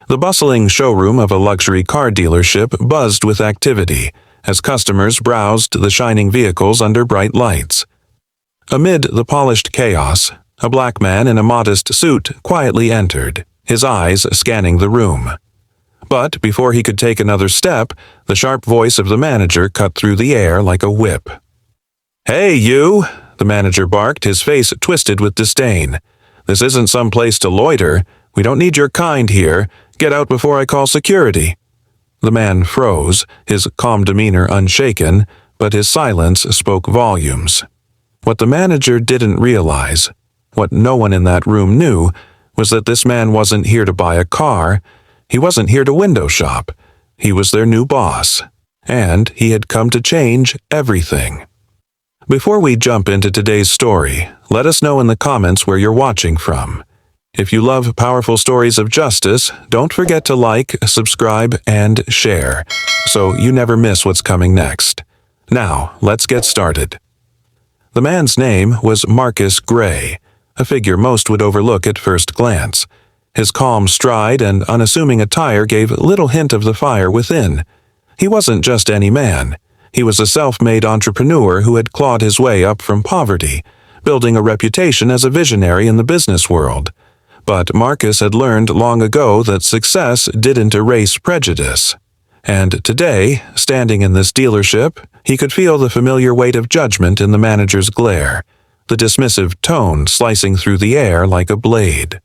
The bustling showroom of a luxury car dealership buzzed with activity as customers browsed the shining vehicles under bright lights. Amid the polished chaos, a black man in a modest suit quietly entered, his eyes scanning the room. But before he could take another step, the sharp voice of the manager cut through the air like a whip. "Hey, you!" the manager barked, his face twisted with disdain. "This isn't some place to loiter. We don't need your kind here. Get out before I call security." The man froze, his calm demeanor unshaken, but his silence spoke volumes. What the manager didn't realize, what no one in that room knew, was that this man wasn't here to buy a car. He wasn't here to window shop. He was their new boss, and he had come to change everything. Before we jump into today's story, let us know in the comments where you're watching from. If you love powerful stories of justice, don't forget to like, subscribe, and share, so you never miss what's coming next. Now, let's get started. The man's name was Marcus Gray, a figure most would overlook at first glance. His calm stride and unassuming attire gave little hint of the fire within. He wasn't just any man. He was a self-made entrepreneur who had clawed his way up from poverty, building a reputation as a visionary in the business world. But Marcus had learned long ago that success didn't erase prejudice. And today, standing in this dealership, he could feel the familiar weight of judgment in the manager's glare, the dismissive tone slicing through the air like a blade.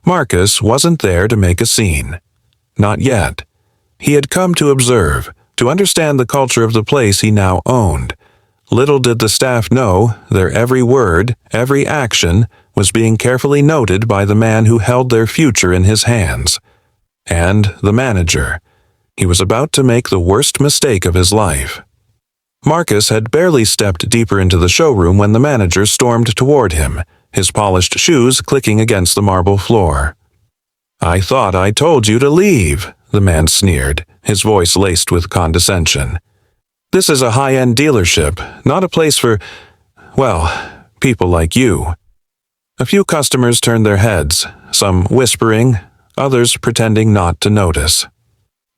Marcus wasn't there to make a scene. Not yet. He had come to observe, to understand the culture of the place he now owned. Little did the staff know their every word, every action, was being carefully noted by the man who held their future in his hands. And the manager. He was about to make the worst mistake of his life. Marcus had barely stepped deeper into the showroom when the manager stormed toward him, his polished shoes clicking against the marble floor. "I thought I told you to leave," the man sneered, his voice laced with condescension. "This is a high-end dealership, not a place for, well, people like you." A few customers turned their heads, some whispering, others pretending not to notice.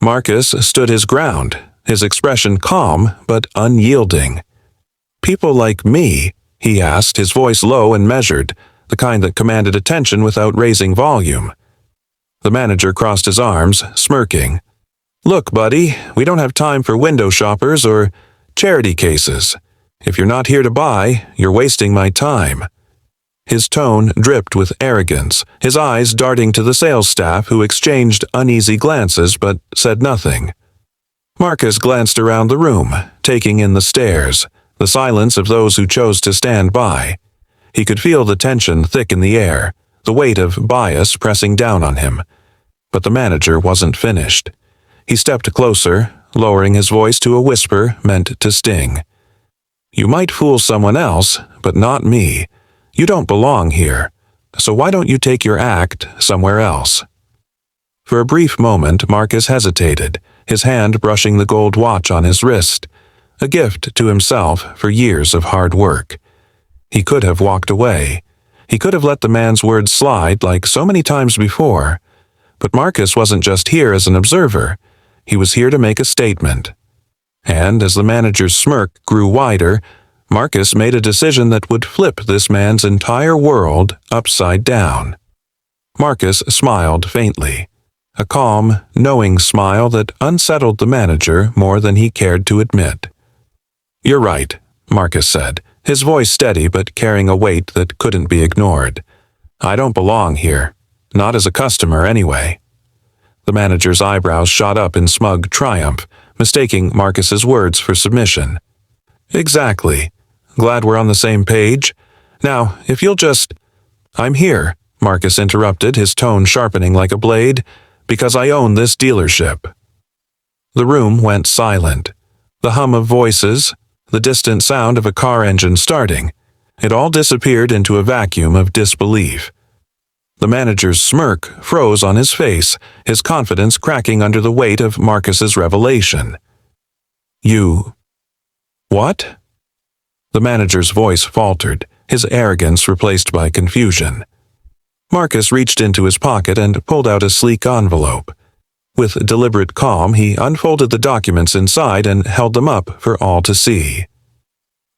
Marcus stood his ground, his expression calm but unyielding. "People like me?" he asked, his voice low and measured, the kind that commanded attention without raising volume. The manager crossed his arms, smirking. "Look, buddy, we don't have time for window shoppers or charity cases. If you're not here to buy, you're wasting my time." His tone dripped with arrogance, his eyes darting to the sales staff who exchanged uneasy glances but said nothing. Marcus glanced around the room, taking in the stares, the silence of those who chose to stand by. He could feel the tension thick in the air, the weight of bias pressing down on him. But the manager wasn't finished. He stepped closer, lowering his voice to a whisper meant to sting. "You might fool someone else, but not me. You don't belong here, so why don't you take your act somewhere else?" For a brief moment, Marcus hesitated, his hand brushing the gold watch on his wrist, a gift to himself for years of hard work. He could have walked away. He could have let the man's words slide like so many times before. But Marcus wasn't just here as an observer. He was here to make a statement. And as the manager's smirk grew wider, Marcus made a decision that would flip this man's entire world upside down. Marcus smiled faintly, a calm, knowing smile that unsettled the manager more than he cared to admit. "You're right," Marcus said, his voice steady but carrying a weight that couldn't be ignored. "I don't belong here. Not as a customer, anyway." The manager's eyebrows shot up in smug triumph, mistaking Marcus's words for submission. "Exactly. Glad we're on the same page. Now, if you'll just—" "I'm here," Marcus interrupted, his tone sharpening like a blade, "because I own this dealership." The room went silent. The hum of voices, the distant sound of a car engine starting, it all disappeared into a vacuum of disbelief. The manager's smirk froze on his face, his confidence cracking under the weight of Marcus's revelation. "You... what?" The manager's voice faltered, his arrogance replaced by confusion. Marcus reached into his pocket and pulled out a sleek envelope. With deliberate calm, he unfolded the documents inside and held them up for all to see.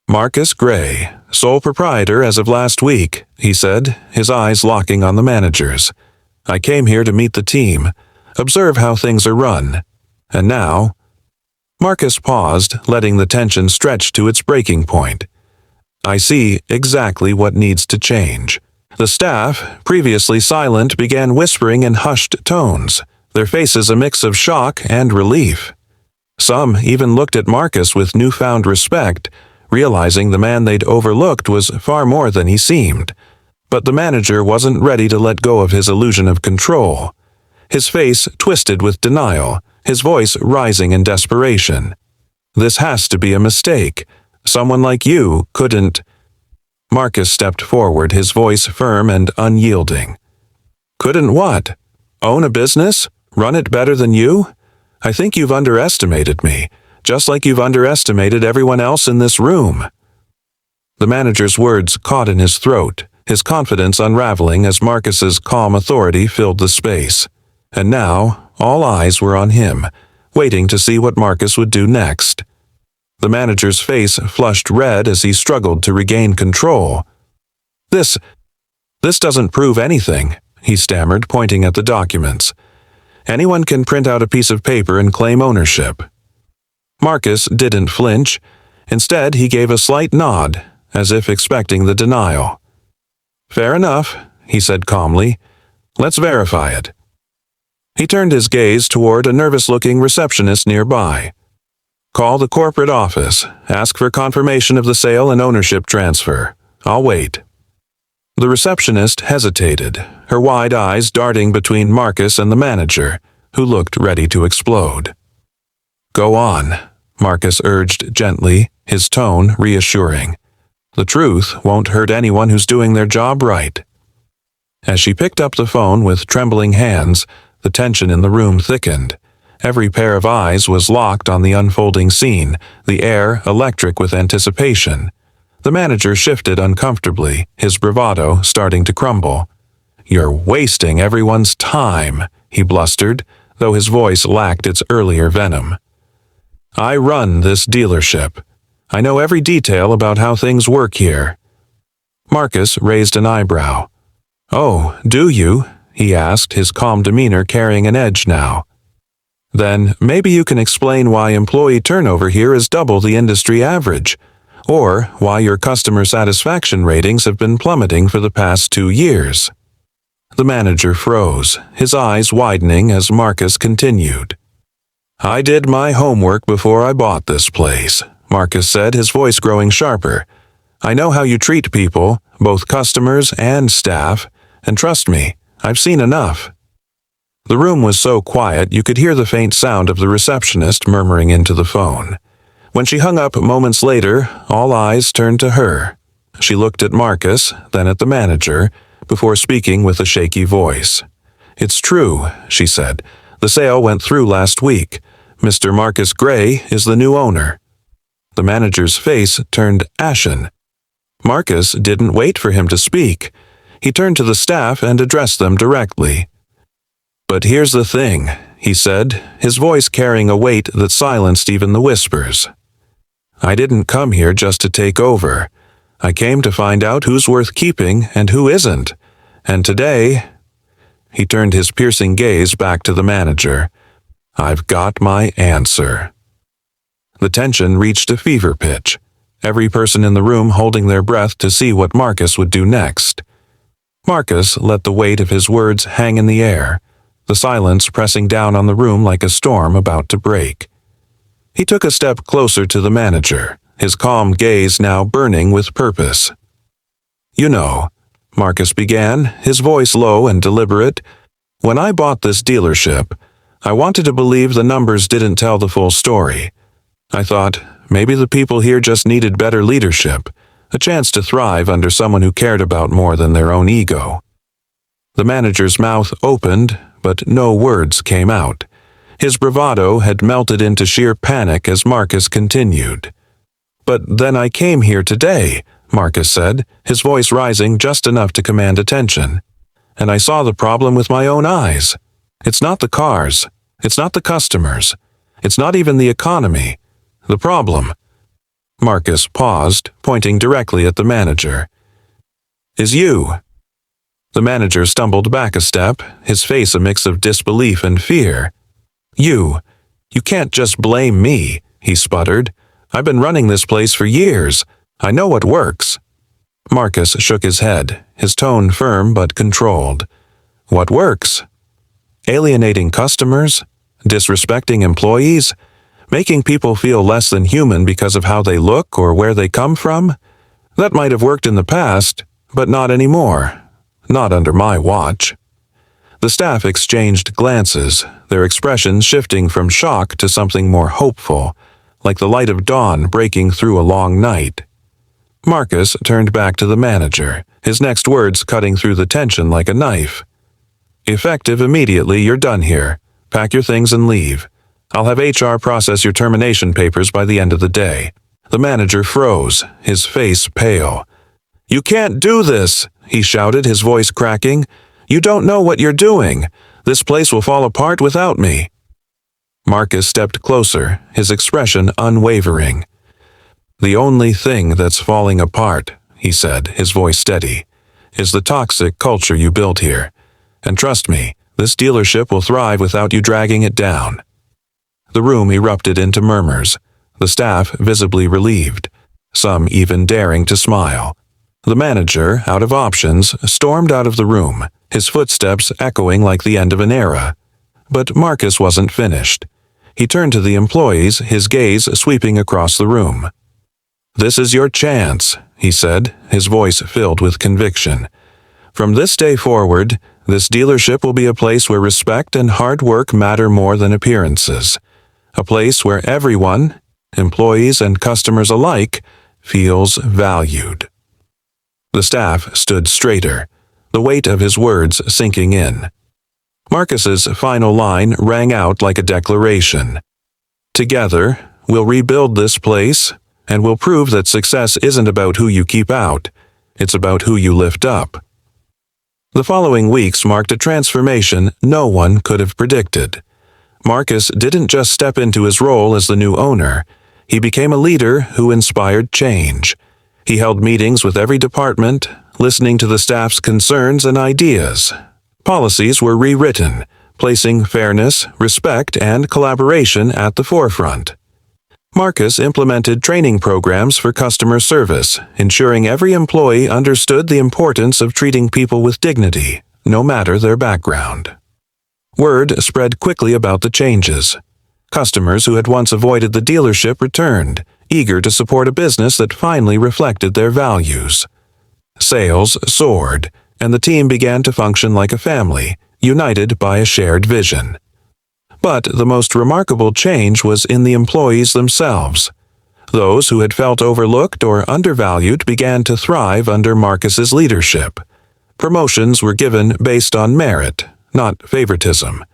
"Marcus Gray, sole proprietor as of last week," he said, his eyes locking on the manager's. "I came here to meet the team, observe how things are run. And now—" Marcus paused, letting the tension stretch to its breaking point. "I see exactly what needs to change." The staff, previously silent, began whispering in hushed tones, their faces a mix of shock and relief. Some even looked at Marcus with newfound respect, realizing the man they'd overlooked was far more than he seemed. But the manager wasn't ready to let go of his illusion of control. His face twisted with denial, his voice rising in desperation. "This has to be a mistake. Someone like you couldn't—" Marcus stepped forward, his voice firm and unyielding. "Couldn't what? Own a business? Run it better than you? I think you've underestimated me, just like you've underestimated everyone else in this room." The manager's words caught in his throat, his confidence unraveling as Marcus's calm authority filled the space. And now, all eyes were on him, waiting to see what Marcus would do next. The manager's face flushed red as he struggled to regain control. This doesn't prove anything," he stammered, pointing at the documents. "Anyone can print out a piece of paper and claim ownership." Marcus didn't flinch. Instead, he gave a slight nod, as if expecting the denial. "Fair enough," he said calmly. "Let's verify it." He turned his gaze toward a nervous-looking receptionist nearby. "Call the corporate office. Ask for confirmation of the sale and ownership transfer. I'll wait." The receptionist hesitated, her wide eyes darting between Marcus and the manager, who looked ready to explode. "Go on," Marcus urged gently, his tone reassuring. "The truth won't hurt anyone who's doing their job right." As she picked up the phone with trembling hands, the tension in the room thickened. Every pair of eyes was locked on the unfolding scene, the air electric with anticipation. The manager shifted uncomfortably, his bravado starting to crumble. "You're wasting everyone's time," he blustered, though his voice lacked its earlier venom. "I run this dealership. I know every detail about how things work here." Marcus raised an eyebrow. "Oh, do you?" he asked, his calm demeanor carrying an edge now. "Then maybe you can explain why employee turnover here is double the industry average, or why your customer satisfaction ratings have been plummeting for the past 2 years." The manager froze, his eyes widening as Marcus continued. "I did my homework before I bought this place," Marcus said, his voice growing sharper. "I know how you treat people, both customers and staff, and trust me, I've seen enough." The room was so quiet you could hear the faint sound of the receptionist murmuring into the phone. When she hung up moments later, all eyes turned to her. She looked at Marcus, then at the manager, before speaking with a shaky voice. "It's true," she said. "The sale went through last week. Mr. Marcus Gray is the new owner." The manager's face turned ashen. Marcus didn't wait for him to speak. He turned to the staff and addressed them directly. "But here's the thing," he said, his voice carrying a weight that silenced even the whispers. "I didn't come here just to take over. I came to find out who's worth keeping and who isn't. And today—" He turned his piercing gaze back to the manager. "I've got my answer." The tension reached a fever pitch, every person in the room holding their breath to see what Marcus would do next. Marcus let the weight of his words hang in the air, the silence pressing down on the room like a storm about to break. He took a step closer to the manager, his calm gaze now burning with purpose. "You know," Marcus began, his voice low and deliberate, "when I bought this dealership, I wanted to believe the numbers didn't tell the full story. I thought maybe the people here just needed better leadership, a chance to thrive under someone who cared about more than their own ego." The manager's mouth opened, but no words came out. His bravado had melted into sheer panic as Marcus continued. "But then I came here today," Marcus said, his voice rising just enough to command attention. and I saw the problem with my own eyes. It's not the cars. It's not the customers. It's not even the economy. The problem," Marcus paused, pointing directly at the manager, "is you." The manager stumbled back a step, his face a mix of disbelief and fear. You can't just blame me," he sputtered. "I've been running this place for years. I know what works." Marcus shook his head, his tone firm but controlled. "What works? Alienating customers? Disrespecting employees? Making people feel less than human because of how they look or where they come from? That might have worked in the past, but not anymore. Not under my watch." The staff exchanged glances, their expressions shifting from shock to something more hopeful, like the light of dawn breaking through a long night. Marcus turned back to the manager, his next words cutting through the tension like a knife. "Effective immediately, you're done here. Pack your things and leave. I'll have HR process your termination papers by the end of the day." The manager froze, his face pale. "You can't do this," he shouted, his voice cracking. "You don't know what you're doing. This place will fall apart without me." Marcus stepped closer, his expression unwavering. "The only thing that's falling apart," he said, his voice steady, "is the toxic culture you built here. And trust me, this dealership will thrive without you dragging it down." The room erupted into murmurs, the staff visibly relieved, some even daring to smile. The manager, out of options, stormed out of the room, his footsteps echoing like the end of an era. But Marcus wasn't finished. He turned to the employees, his gaze sweeping across the room. "This is your chance," he said, his voice filled with conviction. "From this day forward, this dealership will be a place where respect and hard work matter more than appearances. A place where everyone, employees and customers alike, feels valued." The staff stood straighter, the weight of his words sinking in. Marcus's final line rang out like a declaration. "Together, we'll rebuild this place, and we'll prove that success isn't about who you keep out, it's about who you lift up." The following weeks marked a transformation no one could have predicted. Marcus didn't just step into his role as the new owner. He became a leader who inspired change. He held meetings with every department, listening to the staff's concerns and ideas. Policies were rewritten, placing fairness, respect, and collaboration at the forefront. Marcus implemented training programs for customer service, ensuring every employee understood the importance of treating people with dignity, no matter their background. Word spread quickly about the changes. Customers who had once avoided the dealership returned, eager to support a business that finally reflected their values. Sales soared, and the team began to function like a family, united by a shared vision. But the most remarkable change was in the employees themselves. Those who had felt overlooked or undervalued began to thrive under Marcus's leadership. Promotions were given based on merit, not favoritism.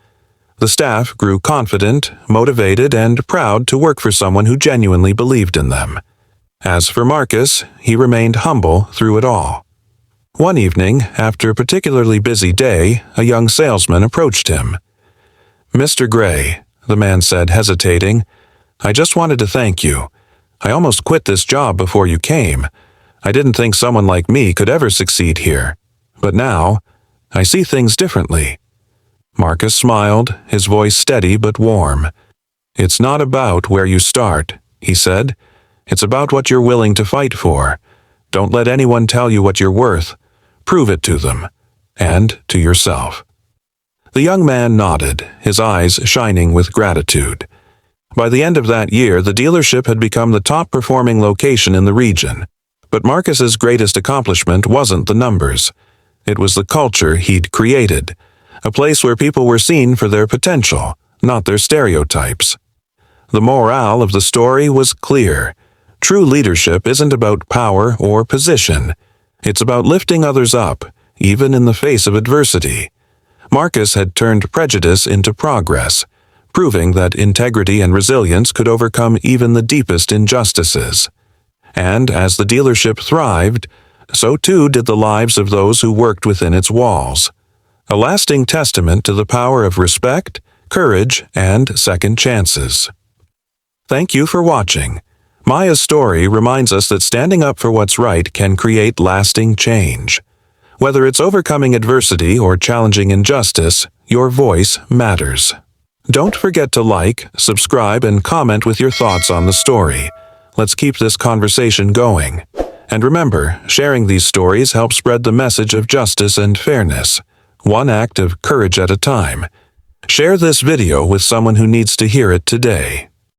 The staff grew confident, motivated, and proud to work for someone who genuinely believed in them. As for Marcus, he remained humble through it all. One evening, after a particularly busy day, a young salesman approached him. "Mr. Gray," the man said, hesitating, "I just wanted to thank you. I almost quit this job before you came. I didn't think someone like me could ever succeed here. But now, I see things differently." Marcus smiled, his voice steady but warm. "It's not about where you start," he said. "It's about what you're willing to fight for. Don't let anyone tell you what you're worth. Prove it to them. And to yourself." The young man nodded, his eyes shining with gratitude. By the end of that year, the dealership had become the top-performing location in the region. But Marcus's greatest accomplishment wasn't the numbers. It was the culture he'd created, a place where people were seen for their potential, not their stereotypes. The morale of the story was clear. True leadership isn't about power or position. It's about lifting others up, even in the face of adversity. Marcus had turned prejudice into progress, proving that integrity and resilience could overcome even the deepest injustices. And as the dealership thrived, so too did the lives of those who worked within its walls. a lasting testament to the power of respect, courage, and second chances. Thank you for watching. Maya's story reminds us that standing up for what's right can create lasting change. Whether it's overcoming adversity or challenging injustice, your voice matters. Don't forget to like, subscribe, and comment with your thoughts on the story. Let's keep this conversation going. And remember, sharing these stories helps spread the message of justice and fairness, one act of courage at a time. Share this video with someone who needs to hear it today.